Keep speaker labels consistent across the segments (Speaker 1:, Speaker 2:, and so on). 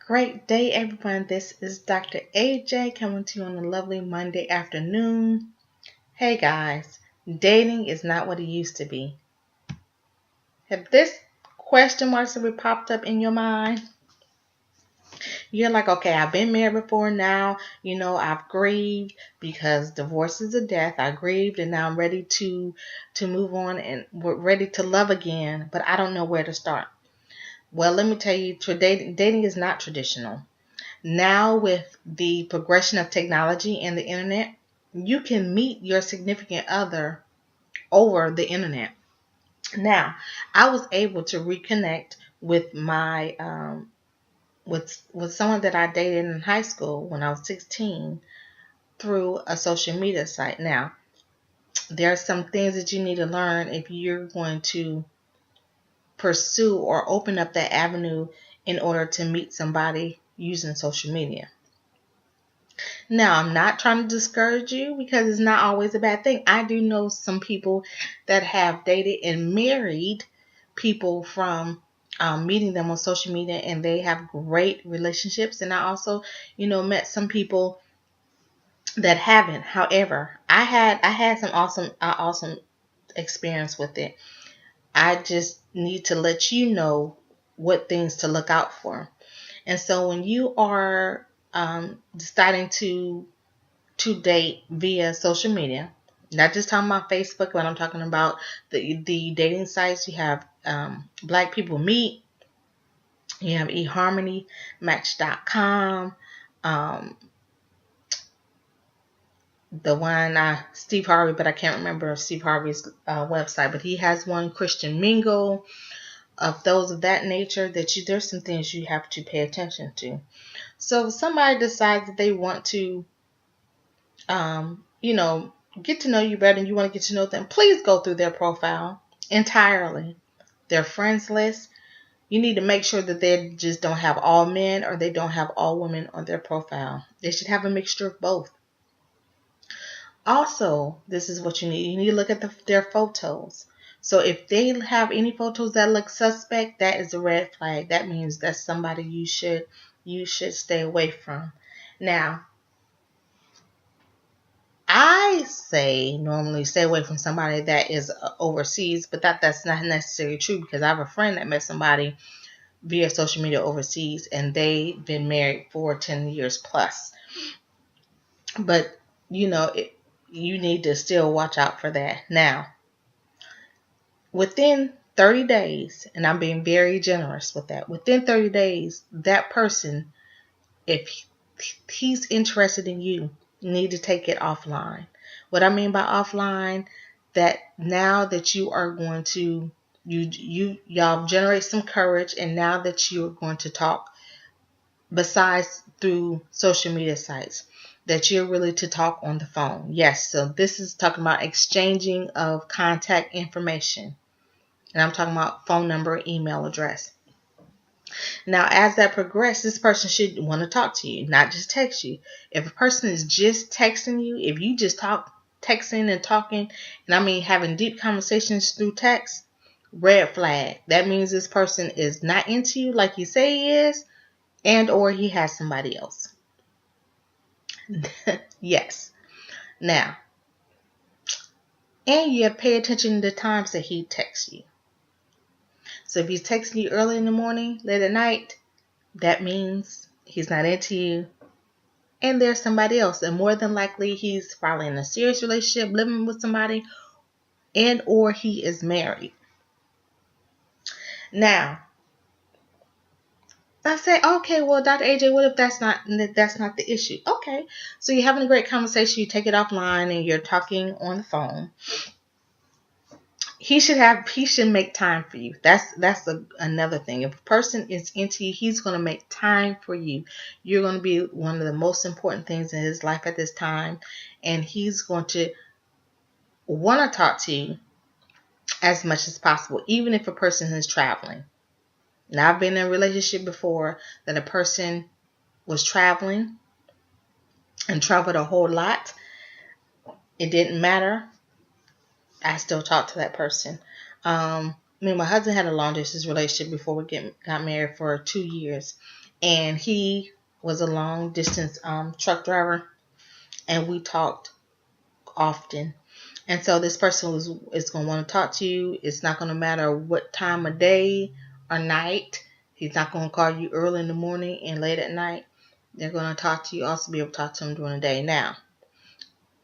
Speaker 1: Great day, everyone. This is Dr. AJ coming to you on a lovely Monday afternoon. Hey guys, dating is not what it used to be. Have this question marks ever popped up in your mind? You're like, okay, I've been married before now. I've grieved because divorce is a death. I grieved and now I'm ready to move on and we're ready to love again, but I don't know where to start. Well, let me tell you, dating is not traditional. Now, with the progression of technology and the internet, you can meet your significant other over the internet. Now, I was able to reconnect with my with someone that I dated in high school when I was 16 through a social media site. Now, there are some things that you need to learn if you're going to pursue or open up that avenue in order to meet somebody using social media. Now, I'm not trying to discourage you because it's not always a bad thing. I do know some people that have dated and married people from meeting them on social media, and they have great relationships. And I also, met some people that haven't. However, I had some awesome experience with it. I just need to let you know what things to look out for. And so when you are deciding to date via social media. Not just talking about Facebook, but I'm talking about the dating sites. You have Black People Meet, you have eHarmony, Match.com, the one Steve Harvey, but I can't remember Steve Harvey's website, but he has one, Christian Mingle, of those of that nature. There's some things you have to pay attention to. So if somebody decides that they want to get to know you better and you want to get to know them, please go through their profile entirely. Their friends list. You need to make sure that they just don't have all men or they don't have all women on their profile. They should have a mixture of both. Also, this is what you need. You need to look at their photos. So if they have any photos that look suspect, that is a red flag. That means that's somebody you should stay away from. Now, I say normally stay away from somebody that is overseas, but that's not necessarily true because I have a friend that met somebody via social media overseas and they've been married for 10 years plus. But, you need to still watch out for that. Now, within 30 days, and I'm being very generous with that, within 30 days, that person, if he's interested in you, need to take it offline. What I mean by offline, that now that you are going to y'all generate some courage, and now that you're going to talk besides through social media sites, that you're really to talk on the phone. Yes, so this is talking about exchanging of contact information, and I'm talking about phone number, email address. Now, as that progresses, this person should want to talk to you, not just text you. If a person is just texting you, if you just texting and talking, and I mean having deep conversations through text, red flag. That means this person is not into you like you say he is, and or he has somebody else. Yes. Now, and you have to pay attention to the times that he texts you. So if he's texting you early in the morning, late at night, that means he's not into you and there's somebody else. And more than likely, he's probably in a serious relationship, living with somebody, and or he is married. Now, I say, okay, well, Dr. AJ, what if that's not the issue? Okay, so you're having a great conversation, you take it offline, and you're talking on the phone. He should make time for you. That's another thing. If a person is into you, he's going to make time for you. You're going to be one of the most important things in his life at this time, and he's going to want to talk to you as much as possible, even if a person is traveling. Now, I've been in a relationship before that a person was traveling and traveled a whole lot. It didn't matter. I still talked to that person. Me and my husband had a long distance relationship before we got married for 2 years. and he was a long distance truck driver, and we talked often. And so this person is going to want to talk to you. It's not going to matter what time of day or night. He's not going to call you early in the morning and late at night. They're going to talk to you. Also be able to talk to them during the day. Now,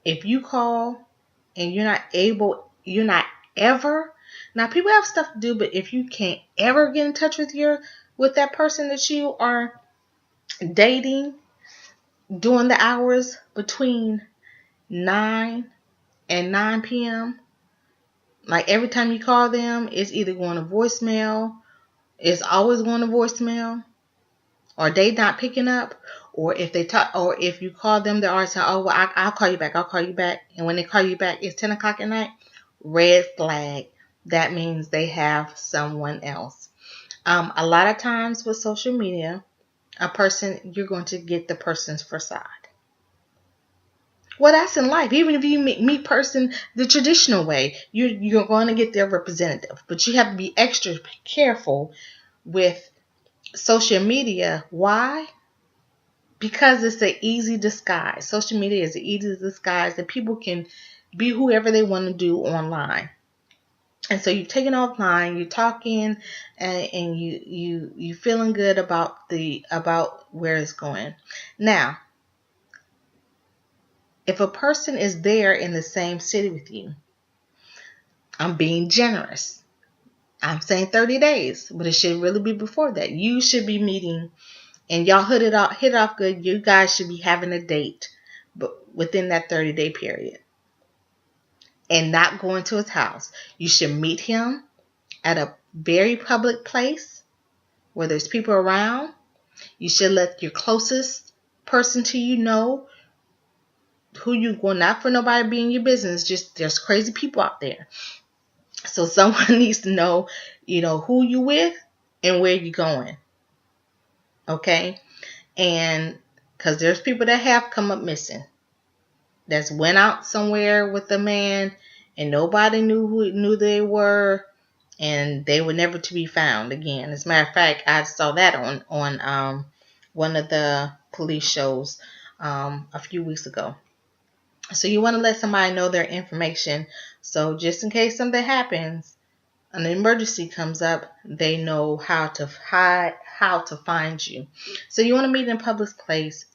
Speaker 1: if you call and you're not ever, now people have stuff to do, but if you can't ever get in touch with that person that you are dating during the hours between 9 and 9 p.m., like every time you call them, it's either going to voicemail, it's always going to voicemail, or they not picking up, or if they talk, or if you call them, they're always saying, "Oh, well, I'll call you back. I'll call you back." And when they call you back, it's 10 o'clock at night. Red flag. That means they have someone else. A lot of times with social media, you're going to get the person's facade. Well, that's in life. Even if you meet person the traditional way, you're going to get their representative. But you have to be extra careful with social media. Why? Because it's an easy disguise. Social media is an easy disguise that people can be whoever they want to do online. And so you're taking offline, you're talking, and you feeling good about where it's going. Now, if a person is there in the same city with you, I'm being generous. I'm saying 30 days, but it should really be before that. You should be meeting, and y'all hit it off good. You guys should be having a date, but within that 30-day period, and not going to his house. You should meet him at a very public place where there's people around. You should let your closest person to you know who you going. Not for nobody to be in your business. Just there's crazy people out there. So someone needs to know, who you with and where you going. Okay? And because there's people that have come up missing. That's went out somewhere with a man and nobody knew they were, and they were never to be found again. As a matter of fact, I saw that on one of the police shows a few weeks ago. So you want to let somebody know their information, so just in case something happens, an emergency comes up, they know how to find you. So you want to meet in a public place.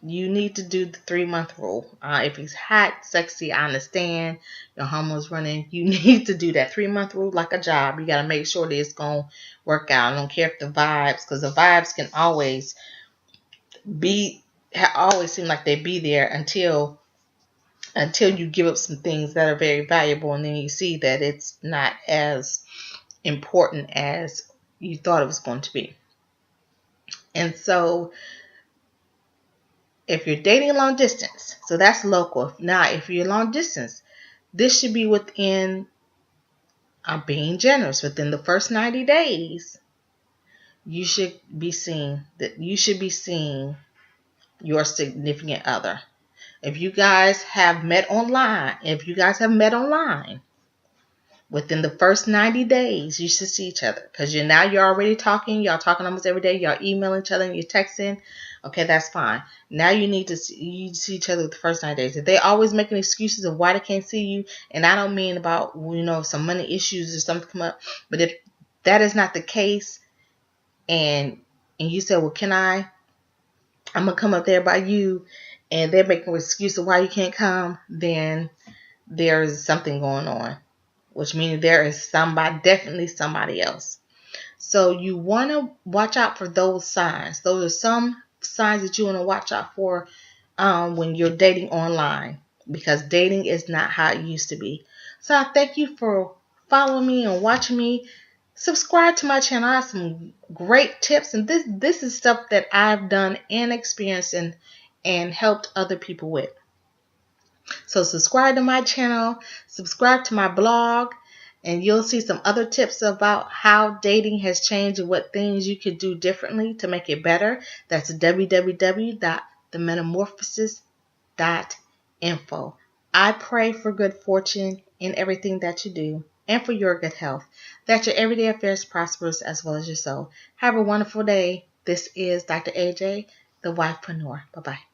Speaker 1: You need to do the 3-month rule. If he's hot, sexy, I understand. Your hormones running. You need to do that 3-month rule like a job. You got to make sure that it's going to work out. I don't care if the vibes, because the vibes can always seem like they be there until you give up some things that are very valuable, and then you see that it's not as important as you thought it was going to be. And so if you're dating long distance, so that's local. Now, if you're long distance, this should be within, I'm being generous, within the first 90 days, you should be seeing your significant other. If you guys have met online, within the first 90 days, you should see each other, because you're already talking. Y'all talking almost every day. Y'all emailing each other and you're texting. Okay, that's fine. Now you need to see each other the first 90 days. If they always making excuses of why they can't see you, and I don't mean about, some money issues or something come up, but if that is not the case, and you say, well, I'm going to come up there by you, and they're making an excuse of why you can't come, then there's something going on, which means there is definitely somebody else. So you want to watch out for those signs. Those are some signs that you want to watch out for when you're dating online, because dating is not how it used to be. So I thank you for following me and watching me. Subscribe to my channel. I have some great tips, and this is stuff that I've done and experienced and helped other people with. So subscribe to my channel, subscribe to my blog, and you'll see some other tips about how dating has changed and what things you could do differently to make it better. That's www.themetamorphosis.info. I pray for good fortune in everything that you do, and for your good health, that your everyday affairs prosperous as well as your soul. Have a wonderful day. This is Dr. AJ, the Wifepreneur. Bye-bye.